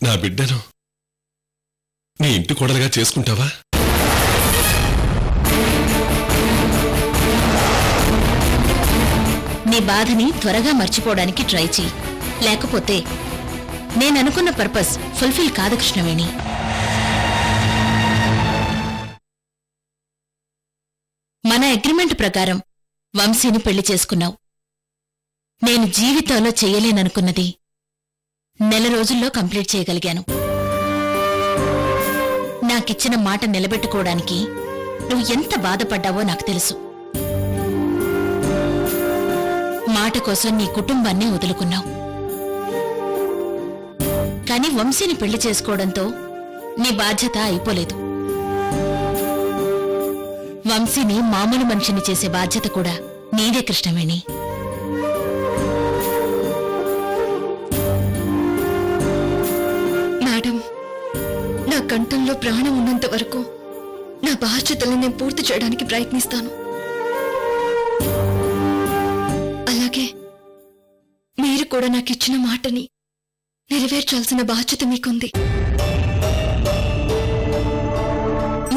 నా బిడ్డను నీ ఇంటి కోడలుగా చేసుకుంటావా? నీ బాధని త్వరగా మర్చిపోవడానికి ట్రై చెయ్యి. లేకపోతే నేననుకున్న పర్పస్ ఫుల్ఫిల్ కాదు కృష్ణవేణి. మన అగ్రిమెంట్ ప్రకారం వంశీని పెళ్లి చేసుకున్నావు. నేను జీవితంలో చెయ్యలేననుకున్నది నెల రోజుల్లో కంప్లీట్ చేయగలిగాను. నాకిచ్చిన మాట నిలబెట్టుకోవడానికి నువ్వు ఎంత బాధపడ్డావో నాకు తెలుసు. మాట కోసం నీ కుటుంబాన్ని వదులుకున్నావు. కానీ వంశీని పెళ్లి చేసుకోవడంతో నీ బాధ్యత అయిపోలేదు. వంశీని మామూలు మనిషిని చేసే బాధ్యత కూడా నీదే కృష్ణవేణి. మేడం, నా కంఠంలో ప్రాణం ఉన్నంత వరకు నా బాధ్యతలను నేను పూర్తి చేయడానికి ప్రయత్నిస్తాను. అలాగే మీరు కూడా నాకు ఇచ్చిన మాటని నెరవేర్చాల్సిన బాధ్యత మీకుంది.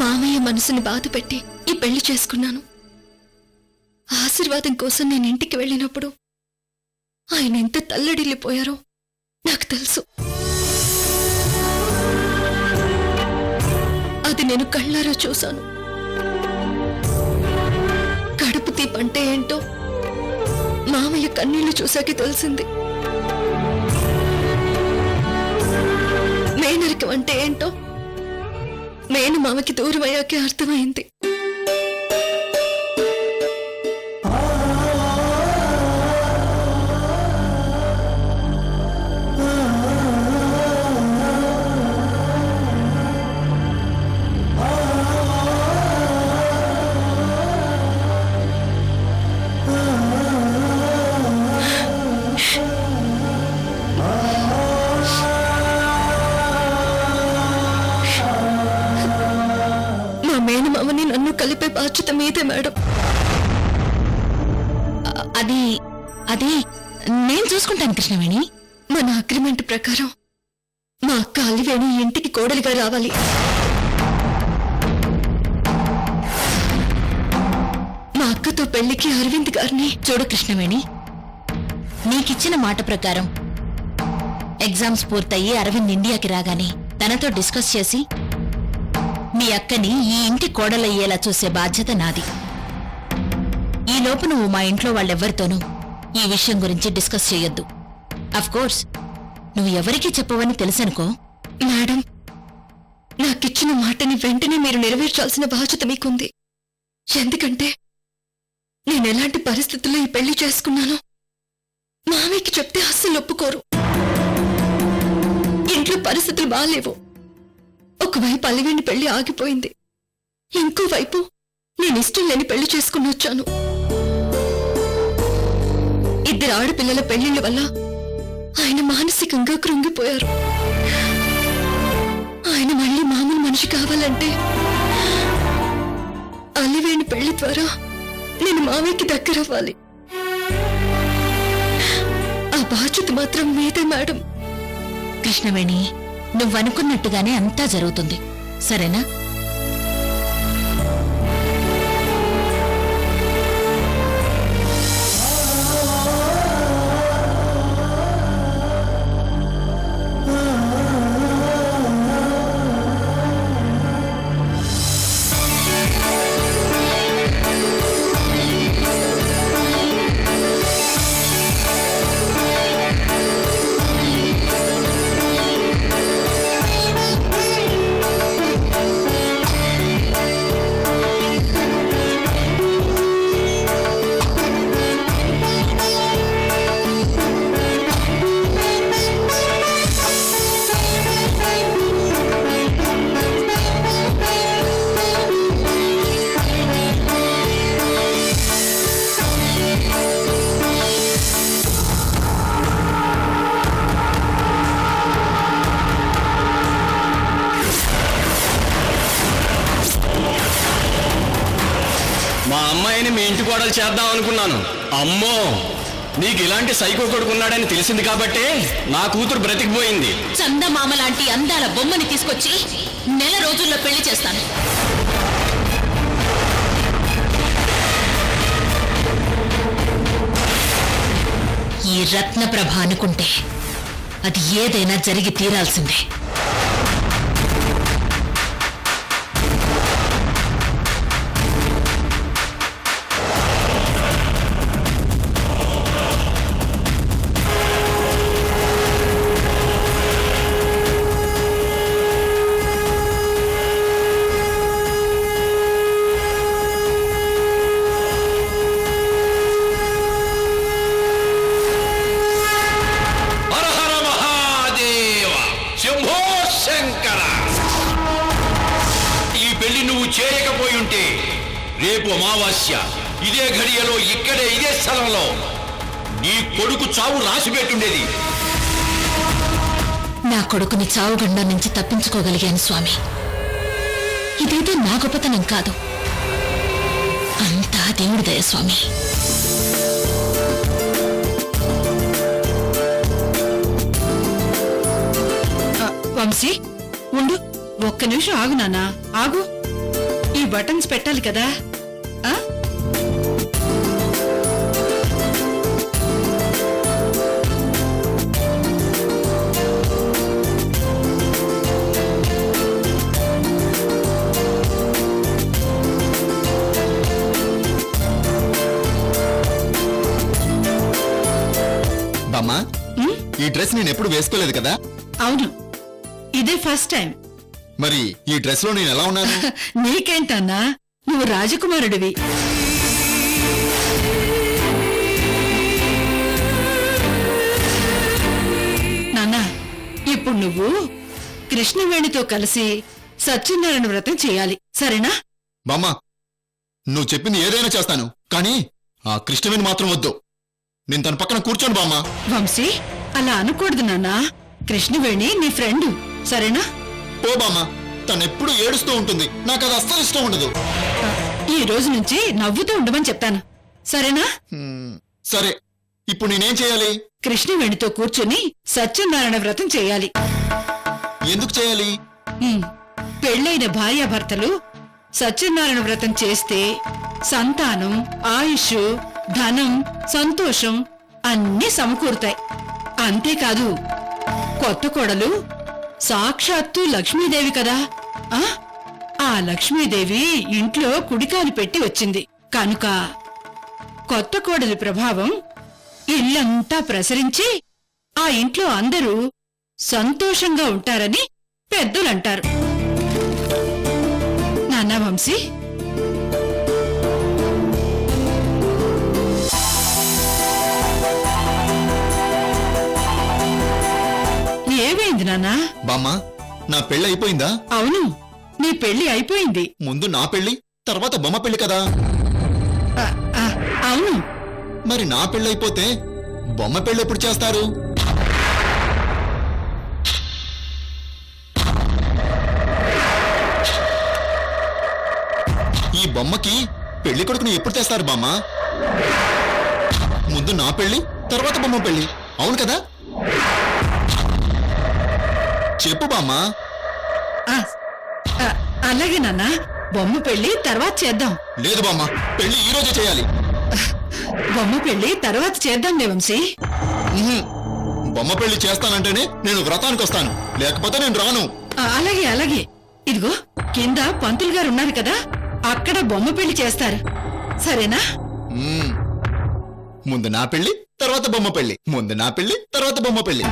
మామయ్య మనసుని బాధపెట్టి ఈ పెళ్లి చేసుకున్నాను. ఆశీర్వాదం కోసం నేను ఇంటికి వెళ్ళినప్పుడు ఆయన ఎంత తల్లడిల్లిపోయారో నాకు తెలుసు. అది నేను కళ్ళారా చూశాను. కడుపు తీపంటే ఏంటో మామయ్య కన్నీళ్లు చూశాకే తెలిసింది. మేనరికం అంటే ఏంటో మేను మామకి దూరం అయ్యాకే అర్థమైంది. మేనమామని నన్ను కలిపే బాధ్యత మీదే మేడం. అది నేను చూసుకుంటాను కృష్ణవేణి. మన అగ్రిమెంట్ ప్రకారం మా అక్క అలివేణి ఇంటికి కోడలిగా రావాలి. మా అక్కతో పెళ్లికి అరవింద్ గారిని చూడు కృష్ణవేణి, నీకిచ్చిన మాట ప్రకారం ఎగ్జామ్స్ పూర్తయి అరవింద్ ఇండియాకి రాగానే తనతో డిస్కస్ చేసి మీ అక్కని ఈ ఇంటి కోడలయ్యేలా చూసే బాధ్యత నాది. ఈలోపు నువ్వు మా ఇంట్లో వాళ్ళెవ్వరితోనూ ఈ విషయం గురించి డిస్కస్ చేయొద్దు. అఫ్కోర్స్ నువ్వు ఎవరికీ చెప్పవని తెలుసనుకో. మేడం, నాకిచ్చిన మాటని వెంటనే మీరు నెరవేర్చాల్సిన బాధ్యత మీకుంది. ఎందుకంటే నేనెలాంటి పరిస్థితుల్లో ఈ పెళ్లి చేసుకున్నానో మామయ్యకి చెప్తే అస్సలు ఒప్పుకోరు. ఇంట్లో పరిస్థితులు బాలేవు. ఒకవైపు అలివేణి పెళ్లి ఆగిపోయింది, ఇంకోవైపు నేను ఇష్టం లేని పెళ్లి చేసుకుని వచ్చాను. ఇద్దరు ఆడపిల్లల పెళ్లిళ్ల వల్ల ఆయన మానసికంగా కృంగిపోయారు. ఆయన మళ్ళీ మామూలు మనిషి కావాలంటే అలివేణి పెళ్లి ద్వారా నేను మామయ్యకి దగ్గరవ్వాలి. ఆ బాధ్యత మాత్రం మీదే మేడం. కృష్ణవేణి, నువ్వనుకున్నట్టుగానే అంతా జరుగుతుంది, సరేనా? మా అమ్మాయిని మీ ఇంటి కోడలు చేద్దాం అనుకున్నాను. అమ్మో, నీకు ఇలాంటి సైకో కొడుకున్నాడని తెలిసింది కాబట్టే నా కూతురు బ్రతికిపోయింది. చందమామ లాంటి అందాల బొమ్మని తీసుకొచ్చి నెల రోజుల్లో పెళ్లి చేస్తాను. ఈ రత్నప్రభ అనుకుంటే అది ఏదైనా జరిగి తీరాల్సిందే. హర హర మహాదేవ, శంభో శంకర. ఈ పెళ్లి నువ్వు చేయకపోయి ఉంటే రేపు అమావాస్య ఇదే ఘడియలో ఇక్కడే ఇదే స్థలంలో నీ కొడుకు చావు రాసిపెట్టుండేది. నా కొడుకుని చావుగండం నుంచి తప్పించుకోగలిగాను స్వామి. ఇదేదో నా గొప్పతనం కాదు, అంతా దేవుడి దయ స్వామి. వంశీ ఉండు, ఒక్క నిమిషం ఆగు నాన్నా, ఆగు. ఈ బటన్స్ పెట్టాలి కదా. ఆ? బామ్మా, ఈ డ్రెస్ నేను ఎప్పుడు వేసుకోలేదు కదా. అవును, ఇదే ఫస్ట్ టైం. మరి ఈ డ్రెస్ లో నేను ఎలా ఉన్నాను? నీకేంటన్నా, నువ్వు రాజకుమారుడివి. నాన్నా, ఇప్పుడు నువ్వు కృష్ణవేణితో కలిసి సత్యనారాయణ వ్రతం చేయాలి, సరేనా? బామ్మా, నువ్వు చెప్పింది ఏదైనా చేస్తాను, కానీ ఆ కృష్ణవేణి మాత్రం వద్దు. నేను తన పక్కన కూర్చోను బామ్మా. వంశీ, అలా అనకూడదు నాన్నా. కృష్ణవేణి నీ ఫ్రెండు, సరేనా? ఓ బామ్మా, తనెప్పుడు ఏడుస్తూ ఉంటుంది, నాకు అది అస్సలు ఇష్టం ఉండదు. ఈ రోజు నుంచి నవ్వుతూ ఉండమని చెప్తాను, సరేనా? సరే, ఇప్పుడు నేనేం చేయాలి? కృష్ణవేణితో కూర్చుని సత్యనారాయణ వ్రతం చేయాలి. ఎందుకు చేయాలి? పెళ్ళైన భార్యాభర్తలు సత్యనారాయణ వ్రతం చేస్తే సంతానం, ఆయుష్, ధనం, సంతోషం అన్నీ సమకూరుతాయి. అంతేకాదు, కొత్త కోడలు సాక్షాత్తు లక్ష్మీదేవి కదా. ఆ లక్ష్మీదేవి ఇంట్లో కుడికాలు పెట్టి వచ్చింది కనుక కొత్త కోడలి ప్రభావం ఇల్లంతా ప్రసరించి ఆ ఇంట్లో అందరూ సంతోషంగా ఉంటారని పెద్దలంటారు. నాన్నా వంశీ, ఏమైంది నాన్నా? బామ్మా, నా పెళ్ళి అయిపోయిందా? అవును, నీ పెళ్లి అయిపోయింది. ముందు నా పెళ్లి, తర్వాత బొమ్మ పెళ్లి కదా. అవును. మరి నా పెళ్లి అయిపోతే బొమ్మ పెళ్లి ఎప్పుడు చేస్తారు? ఈ బొమ్మకి పెళ్లి కొడుకుని ఎప్పుడు తెస్తారు బామ్మ? ముందు నా పెళ్లి, తర్వాత బొమ్మ పెళ్లి, అవును కదా? చెప్పు బామ్మా. అలాగే నాన్నా, బొమ్మ పెళ్లి తర్వాత చేద్దాం. లేదు బామ్మ, పెళ్లి ఈ రోజే చేయాలి. బొమ్మ పెళ్లి తర్వాత చేద్దాంలే వంశీ. బొమ్మ పెళ్లి చేస్తానంటేనే నేను వ్రతానికి వస్తాను, లేకపోతే నేను రాను. అలాగే అలాగే. ఇదిగో కింద పంతులు గారు ఉన్నారు కదా, అక్కడ బొమ్మ పెళ్లి చేస్తారు, సరేనా? ముందు నా పెళ్లి, తర్వాత బొమ్మ పెళ్లి, ముందు నా పెళ్లి, తర్వాత బొమ్మ పెళ్లి.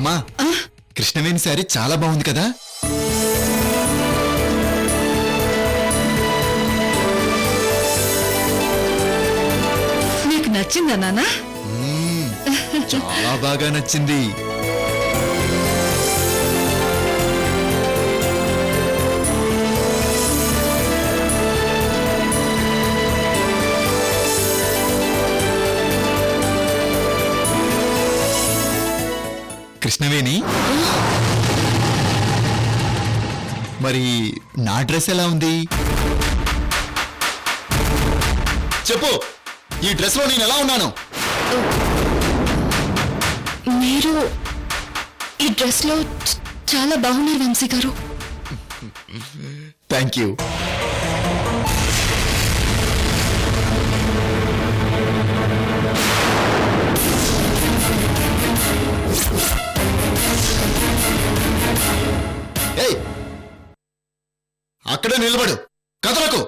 బామ్మా, కృష్ణవేణి శారీ చాలా బాగుంది కదా? నీకు నచ్చిందా నాన్న? చాలా బాగా నచ్చింది. కృష్ణవేణి, మరి నా డ్రెస్ ఎలా ఉంది చెప్పు. ఈ డ్రెస్ లో నేను ఎలా ఉన్నాను? మీరు ఈ డ్రెస్ లో చాలా బాగున్నారు వంశీ గారు. Thank you. ఏయ్, అక్కడే నిలబడు, కదలకు.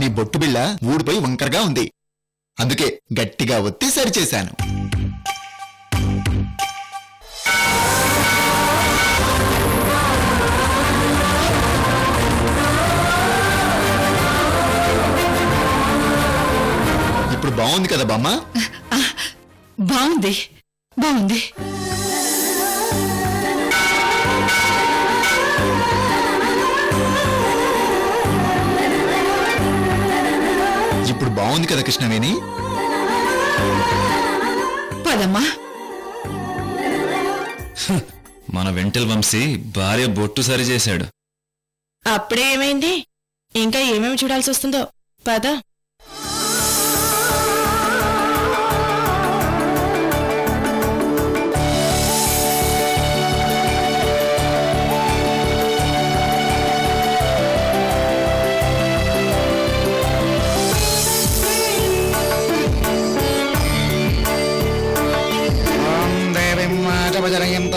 నీ బొట్టు బిళ్ళ ఊడిపోయి వంకరగా ఉంది, అందుకే గట్టిగా ఒత్తి సరిచేశాను. ఇప్పుడు బాగుంది కదా బామ్మ? బాగుంది, బాగుంది. ఇప్పుడు బాగుంది కదా కృష్ణవేణి? పదమ్మా. మన వెంటల్ వంశీ భార్య బొట్టు సరి చేశాడు. అప్పుడే ఏమైంది? ఇంకా ఏమేమి చూడాల్సి వస్తుందో పద.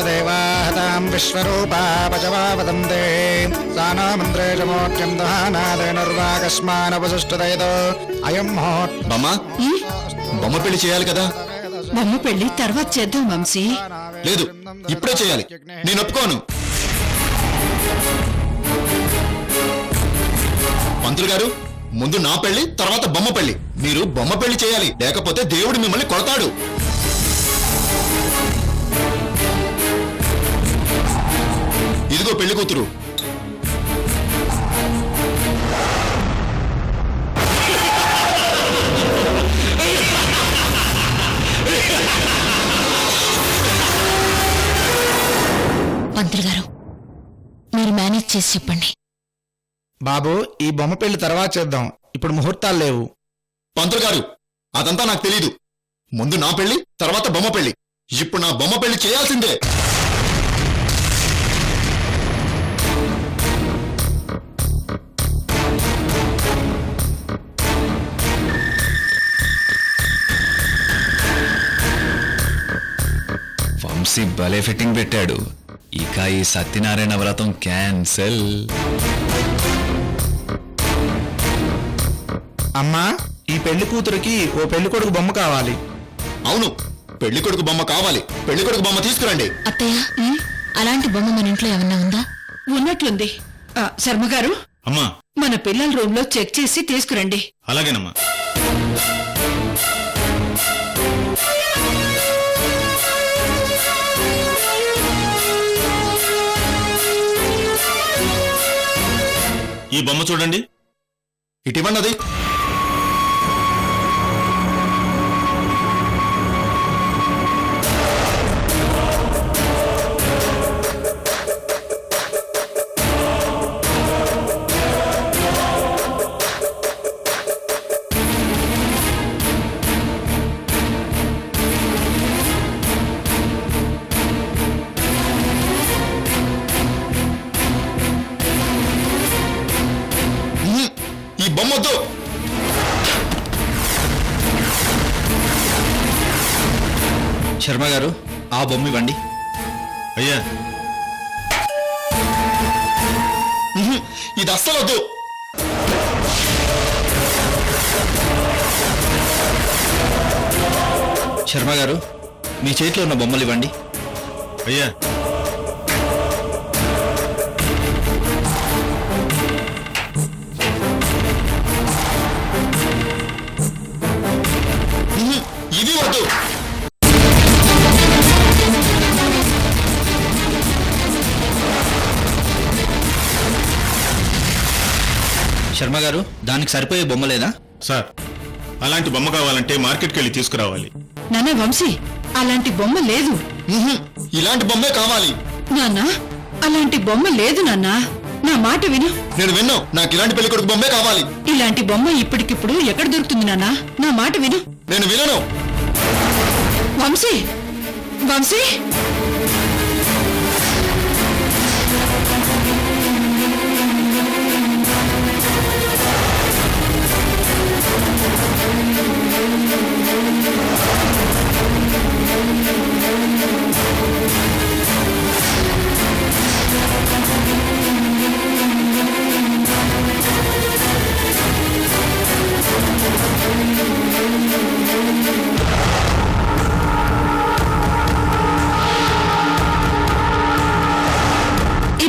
దేవాహతాం విశ్వరూపా పచవా వదంతే సానా మంత్రేషమోట్యం దహానాదేనుర్వాకస్మానవసుష్ఠదయతో అయం బామ్మ, బొమ్మ పెళ్లి చేయాలి కదా? బొమ్మ పెళ్లి తర్వాత చేద్దాం వంశీ. లేదు, ఇప్పుడే చేయాలి. నేను ఒప్పుకోను. మంత్రులు గారు, ముందు నా పెళ్లి, తర్వాత బొమ్మ పెళ్లి. మీరు బొమ్మ పెళ్లి చేయాలి, లేకపోతే దేవుడు మిమ్మల్ని కొడతాడు. ఇదిగో పెళ్లి కూతురు. పంతులు గారు, మీరు మేనేజ్ చేసి చెప్పండి. బాబు, ఈ బొమ్మ పెళ్లి తర్వాత చేద్దాం. ఇప్పుడు ముహూర్తాలు లేవు. పంతులు గారు అదంతా నాకు తెలీదు. ముందు నా పెళ్లి, తర్వాత బొమ్మ పెళ్లి. ఇప్పుడు నా బొమ్మ పెళ్లి చేయాల్సిందే. వంశీ భలే ఫిట్టింగ్ పెట్టాడు. ఇక ఈ సత్యనారాయణ వ్రతం క్యాన్సల్. అమ్మా, ఈ పెళ్లి కూతురికి ఓ పెళ్లి కొడుకు బొమ్మ కావాలి. అవును, పెళ్లి కొడుకు బొమ్మ కావాలి. పెళ్లి కొడుకు బొమ్మ తీసుకురండి. అత్తయ్య అలాంటి బొమ్మ మన ఇంట్లో ఏమన్నా ఉందా? ఉన్నట్లుంది. శర్మ గారు, అమ్మా మన పిల్లల రూమ్ లో చెక్ చేసి తీసుకురండి. అలాగేనమ్మా. ఈ బొమ్మ చూడండి. ఇటివన్నది ఈ బొమ్మొద్దు. శర్మ గారు, ఆ బొమ్మ ఇవ్వండి. అయ్యా ఇది అస్సలొద్దు. శర్మ గారు, మీ చేతిలో ఉన్న బొమ్మలు ఇవ్వండి. అయ్యా ఇది వద్దు. శర్మ గారు, దానికి సరిపోయే బొమ్మ లేదా? సార్, అలాంటి బొమ్మ కావాలంటే మార్కెట్కి వెళ్ళి తీసుకురావాలి. నాన్న వంశీ, అలాంటి బొమ్మ లేదు. ఇలాంటి బొమ్మే కావాలి. నాన్న, అలాంటి బొమ్మ లేదు నాన్న. నా మాట విను. నేను విన్నా. నాకు ఇలాంటి పెళ్లి కొడుకు బొమ్మే కావాలి. ఇలాంటి బొమ్మ ఇప్పటికిప్పుడు ఎక్కడ దొరుకుతుంది నాన్న? నా మాట విను. నేను వినను. వంశీ, వంశీ,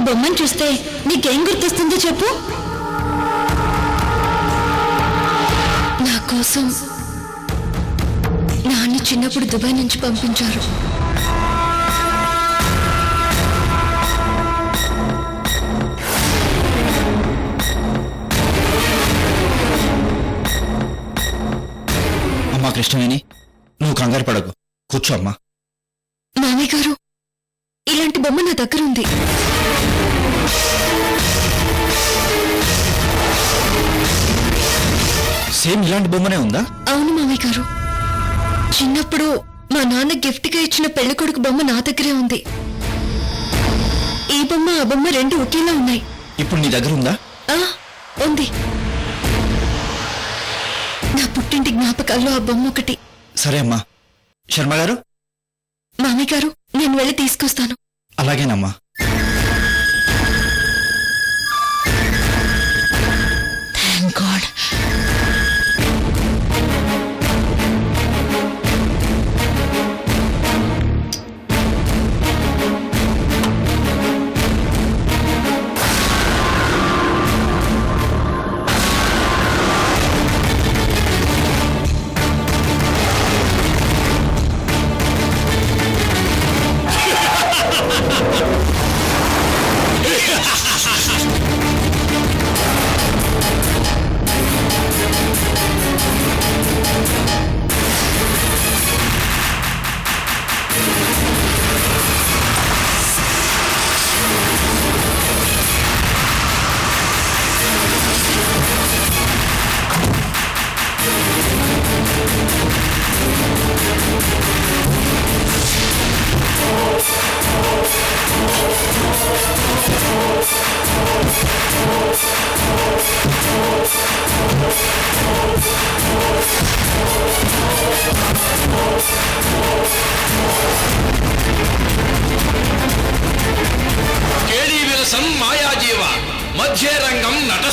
బొమ్మను చూస్తే నీకేం గుర్తొస్తుందో చెప్పు. నా కోసం నాన్న చిన్నప్పుడు దుబాయ్ నుంచి పంపించారు. అమ్మా కృష్ణవేణి, నువ్వు కంగారు పడకు, కూర్చో అమ్మా. మామయ్య గారు, ఇలాంటి బొమ్మ నా దగ్గర ఉంది. సేమ్ ఇలాంటి బొమ్మనే ఉందా? అవును మామయ్య గారు, చిన్నప్పుడు మా నాన్న గిఫ్ట్ గా ఇచ్చిన పెళ్లి కొడుకు బొమ్మ నా దగ్గరే ఉంది. ఈ బొమ్మ ఆ బొమ్మ రెండు ఒకేలా ఉన్నాయి. ఇప్పుడు నీ దగ్గర ఉందా? ఉంది. నా పుట్టింటి జ్ఞాపకాల్లో ఆ బొమ్మ ఒకటి. సరే అమ్మా. శర్మ గారు, మామయ్య గారు, నేను వెళ్ళి తీసుకొస్తాను. అలాగేనమ్మా. Thank god.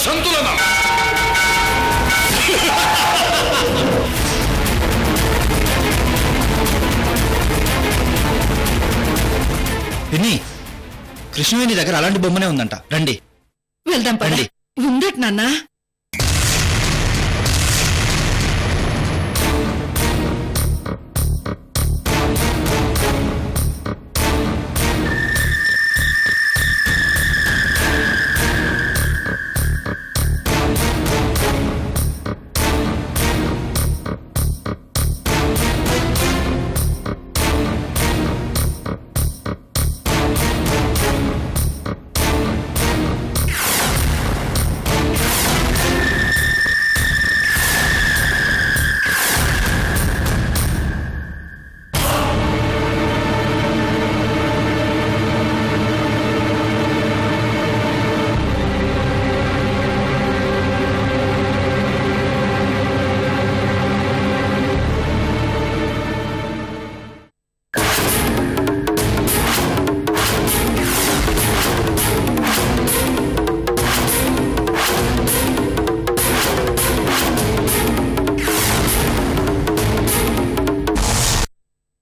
సంతులనం. విని కృష్ణవేణి దగ్గర అలాంటి బొమ్మనే ఉందంట రండి వెళ్దాం పద రండి. ఉండట్ నాన్న